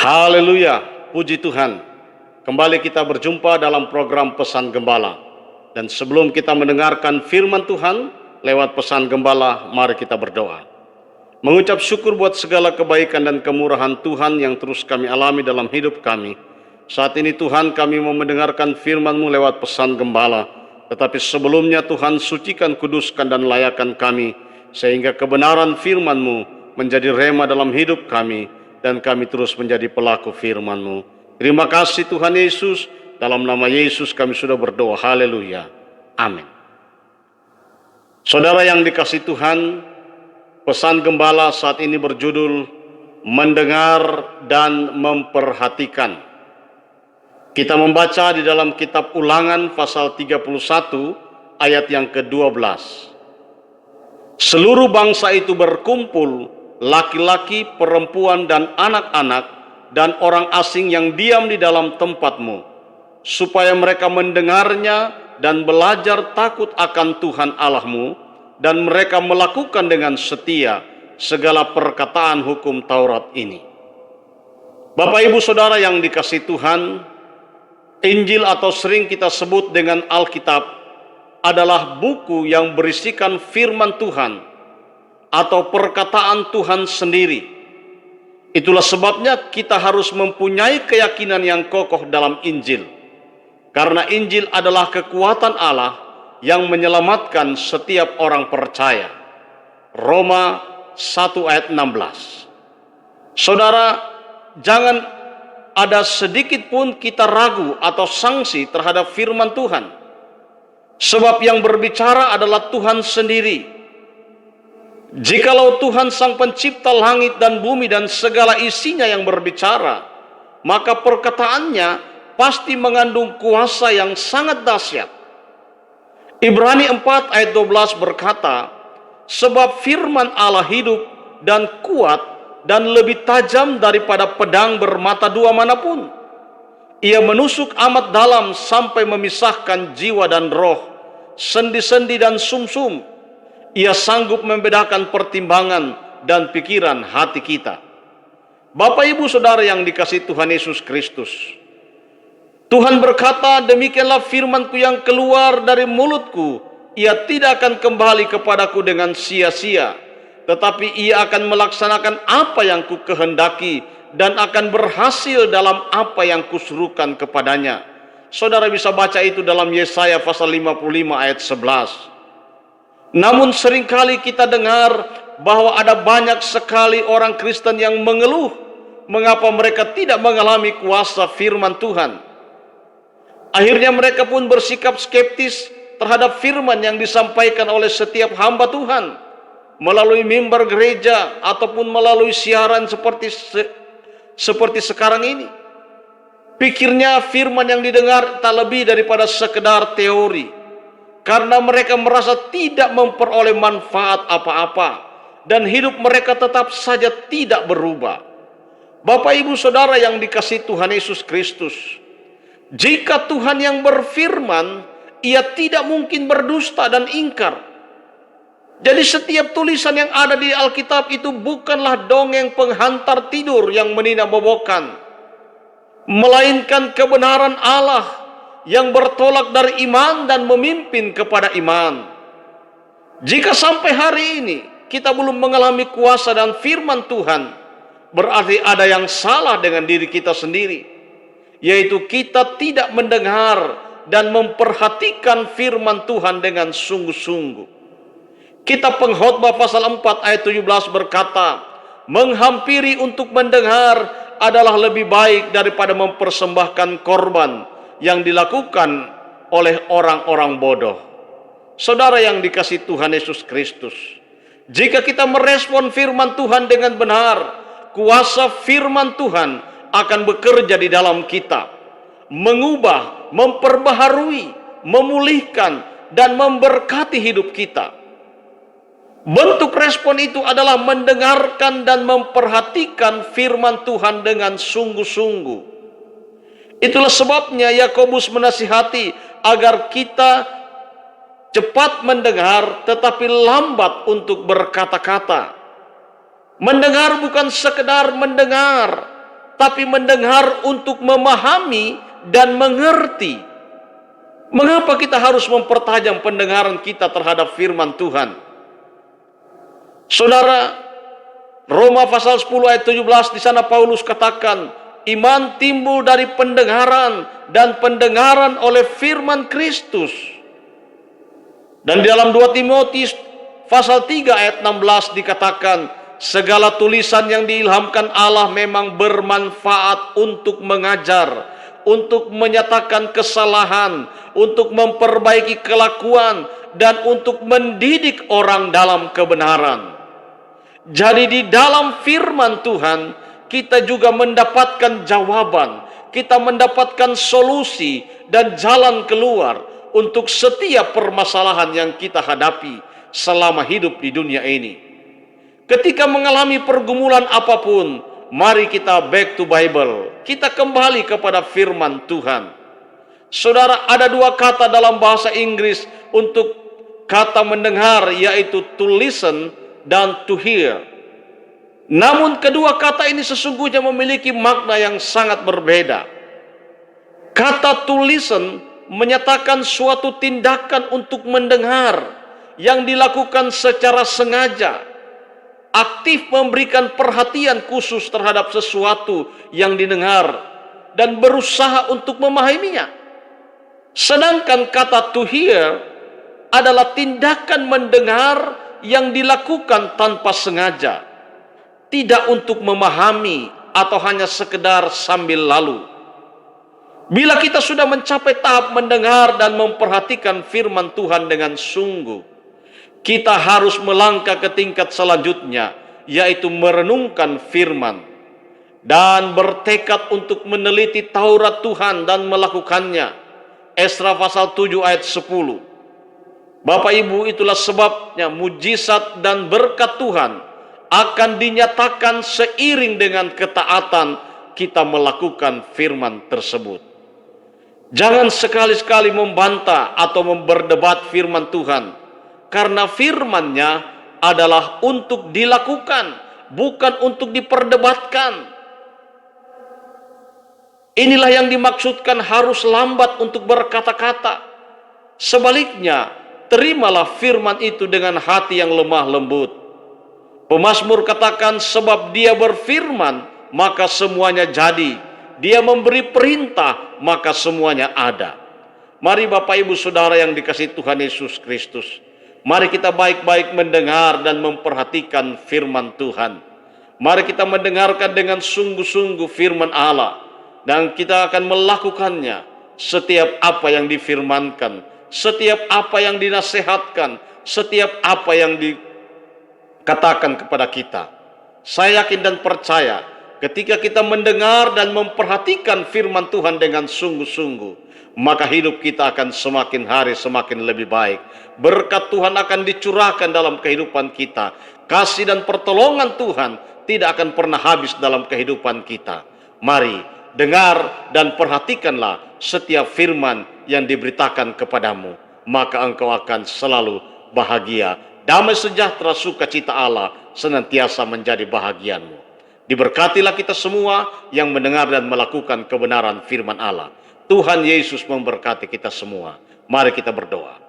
Haleluya, puji Tuhan. Kembali kita berjumpa dalam program Pesan Gembala. Dan sebelum kita mendengarkan firman Tuhan lewat pesan Gembala, mari kita berdoa. Mengucap syukur buat segala kebaikan dan kemurahan Tuhan yang terus kami alami dalam hidup kami. Saat ini Tuhan, kami mau mendengarkan firman-Mu lewat pesan Gembala. Tetapi sebelumnya Tuhan, sucikan, kuduskan, dan layakan kami, sehingga kebenaran firman-Mu menjadi rema dalam hidup kami, dan kami terus menjadi pelaku firman-Mu. Terima kasih Tuhan Yesus, dalam nama Yesus kami sudah berdoa, haleluya, amin. Saudara yang dikasihi Tuhan, pesan Gembala saat ini berjudul Mendengar dan Memperhatikan. Kita membaca di dalam kitab Ulangan pasal 31 ayat yang ke-12. Seluruh bangsa itu berkumpul, laki-laki, perempuan, dan anak-anak, dan orang asing yang diam di dalam tempat-Mu, supaya mereka mendengarnya dan belajar takut akan Tuhan Allah-Mu, dan mereka melakukan dengan setia segala perkataan hukum Taurat ini. Bapak, Ibu, Saudara yang dikasihi Tuhan, Injil atau sering kita sebut dengan Alkitab adalah buku yang berisikan firman Tuhan atau perkataan Tuhan sendiri. Itulah sebabnya kita harus mempunyai keyakinan yang kokoh dalam Injil. Karena Injil adalah kekuatan Allah yang menyelamatkan setiap orang percaya. Roma 1 ayat 16. Saudara, jangan ada sedikit pun kita ragu atau sangsi terhadap firman Tuhan. Sebab yang berbicara adalah Tuhan sendiri. Jikalau Tuhan Sang Pencipta langit dan bumi dan segala isinya yang berbicara, maka perkataannya pasti mengandung kuasa yang sangat dahsyat. Ibrani 4 ayat 12 berkata, sebab firman Allah hidup dan kuat dan lebih tajam daripada pedang bermata dua manapun. Ia menusuk amat dalam sampai memisahkan jiwa dan roh, sendi-sendi dan sumsum. Ia sanggup membedakan pertimbangan dan pikiran hati kita. Bapak, Ibu, Saudara yang dikasihi Tuhan Yesus Kristus, Tuhan berkata, demikianlah firman-Ku yang keluar dari mulut-Ku, ia tidak akan kembali kepadaku dengan sia-sia, tetapi ia akan melaksanakan apa yang Ku kehendaki dan akan berhasil dalam apa yang Kusuruhkan kepadanya. Saudara bisa baca itu dalam Yesaya pasal 55 ayat 11. Namun seringkali kita dengar bahwa ada banyak sekali orang Kristen yang mengeluh mengapa mereka tidak mengalami kuasa firman Tuhan. Akhirnya mereka pun bersikap skeptis terhadap firman yang disampaikan oleh setiap hamba Tuhan melalui mimbar gereja ataupun melalui siaran seperti sekarang ini. Pikirnya firman yang didengar tak lebih daripada sekedar teori, karena mereka merasa tidak memperoleh manfaat apa-apa dan hidup mereka tetap saja tidak berubah. Bapak, Ibu, Saudara yang dikasihi Tuhan Yesus Kristus, jika Tuhan yang berfirman, ia tidak mungkin berdusta dan ingkar. Jadi setiap tulisan yang ada di Alkitab itu bukanlah dongeng penghantar tidur yang meninabobokan, melainkan kebenaran Allah yang bertolak dari iman dan memimpin kepada iman. Jika sampai hari ini kita belum mengalami kuasa dan firman Tuhan, berarti ada yang salah dengan diri kita sendiri, yaitu kita tidak mendengar dan memperhatikan firman Tuhan dengan sungguh-sungguh. Kitab Pengkhotbah pasal 4 ayat 17 berkata, menghampiri untuk mendengar adalah lebih baik daripada mempersembahkan korban yang dilakukan oleh orang-orang bodoh. Saudara yang dikasihi Tuhan Yesus Kristus, jika kita merespon firman Tuhan dengan benar, kuasa firman Tuhan akan bekerja di dalam kita, mengubah, memperbaharui, memulihkan, dan memberkati hidup kita. Bentuk respon itu adalah mendengarkan dan memperhatikan firman Tuhan dengan sungguh-sungguh. Itulah sebabnya Yakobus menasihati agar kita cepat mendengar tetapi lambat untuk berkata-kata. Mendengar bukan sekedar mendengar, tapi mendengar untuk memahami dan mengerti. Mengapa kita harus mempertajam pendengaran kita terhadap firman Tuhan? Saudara, Roma pasal 10 ayat 17, di sana Paulus katakan, iman timbul dari pendengaran dan pendengaran oleh firman Kristus. Dan di dalam 2 Timotius pasal 3 ayat 16 dikatakan, segala tulisan yang diilhamkan Allah memang bermanfaat untuk mengajar, untuk menyatakan kesalahan, untuk memperbaiki kelakuan, dan untuk mendidik orang dalam kebenaran. Jadi di dalam firman Tuhan, kita juga mendapatkan jawaban, kita mendapatkan solusi dan jalan keluar untuk setiap permasalahan yang kita hadapi selama hidup di dunia ini. Ketika mengalami pergumulan apapun, mari kita back to Bible. Kita kembali kepada firman Tuhan. Saudara, ada dua kata dalam bahasa Inggris untuk kata mendengar, yaitu to listen dan to hear. Namun kedua kata ini sesungguhnya memiliki makna yang sangat berbeda. Kata to listen menyatakan suatu tindakan untuk mendengar yang dilakukan secara sengaja, aktif memberikan perhatian khusus terhadap sesuatu yang didengar dan berusaha untuk memahaminya. Sedangkan kata to hear adalah tindakan mendengar yang dilakukan tanpa sengaja, tidak untuk memahami atau hanya sekedar sambil lalu. Bila kita sudah mencapai tahap mendengar dan memperhatikan firman Tuhan dengan sungguh, kita harus melangkah ke tingkat selanjutnya, yaitu merenungkan firman dan bertekad untuk meneliti Taurat Tuhan dan melakukannya. Esra pasal 7 ayat 10. Bapak Ibu, itulah sebabnya mujizat dan berkat Tuhan akan dinyatakan seiring dengan ketaatan kita melakukan firman tersebut. Jangan sekali-sekali membantah atau berdebat firman Tuhan, karena firman-Nya adalah untuk dilakukan, bukan untuk diperdebatkan. Inilah yang dimaksudkan harus lambat untuk berkata-kata. Sebaliknya, terimalah firman itu dengan hati yang lemah lembut. Pemazmur katakan, sebab Dia berfirman, maka semuanya jadi. Dia memberi perintah, maka semuanya ada. Mari Bapak Ibu Saudara yang dikasihi Tuhan Yesus Kristus, mari kita baik-baik mendengar dan memperhatikan firman Tuhan. Mari kita mendengarkan dengan sungguh-sungguh firman Allah, dan kita akan melakukannya. Setiap apa yang difirmankan, setiap apa yang dinasihatkan, setiap apa yang dikatakan kepada kita. Saya yakin dan percaya, ketika kita mendengar dan memperhatikan firman Tuhan dengan sungguh-sungguh, maka hidup kita akan semakin hari semakin lebih baik. Berkat Tuhan akan dicurahkan dalam kehidupan kita. Kasih dan pertolongan Tuhan tidak akan pernah habis dalam kehidupan kita. Mari dengar dan perhatikanlah setiap firman yang diberitakan kepadamu, maka engkau akan selalu bahagia. Damai sejahtera sukacita Allah senantiasa menjadi bahagianmu. Diberkatilah kita semua yang mendengar dan melakukan kebenaran firman Allah. Tuhan Yesus memberkati kita semua. Mari kita berdoa.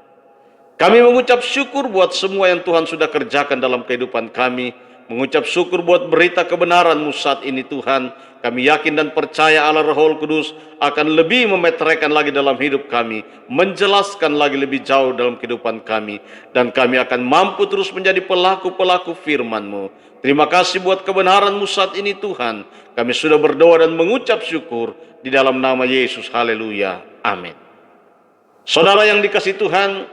Kami mengucap syukur buat semua yang Tuhan sudah kerjakan dalam kehidupan kami. Mengucap syukur buat berita kebenaran-Mu saat ini Tuhan. Kami yakin dan percaya Allah Roh Kudus akan lebih memeteraikan lagi dalam hidup kami, menjelaskan lagi lebih jauh dalam kehidupan kami, dan kami akan mampu terus menjadi pelaku-pelaku firman-Mu. Terima kasih buat kebenaran-Mu saat ini Tuhan. Kami sudah berdoa dan mengucap syukur di dalam nama Yesus. Haleluya. Amin. Saudara yang dikasihi Tuhan,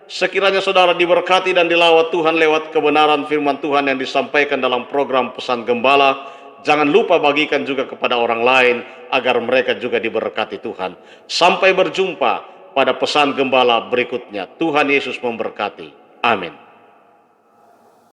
sekiranya saudara diberkati dan dilawat Tuhan lewat kebenaran firman Tuhan yang disampaikan dalam program Pesan Gembala, jangan lupa bagikan juga kepada orang lain agar mereka juga diberkati Tuhan. Sampai berjumpa pada Pesan Gembala berikutnya. Tuhan Yesus memberkati. Amin.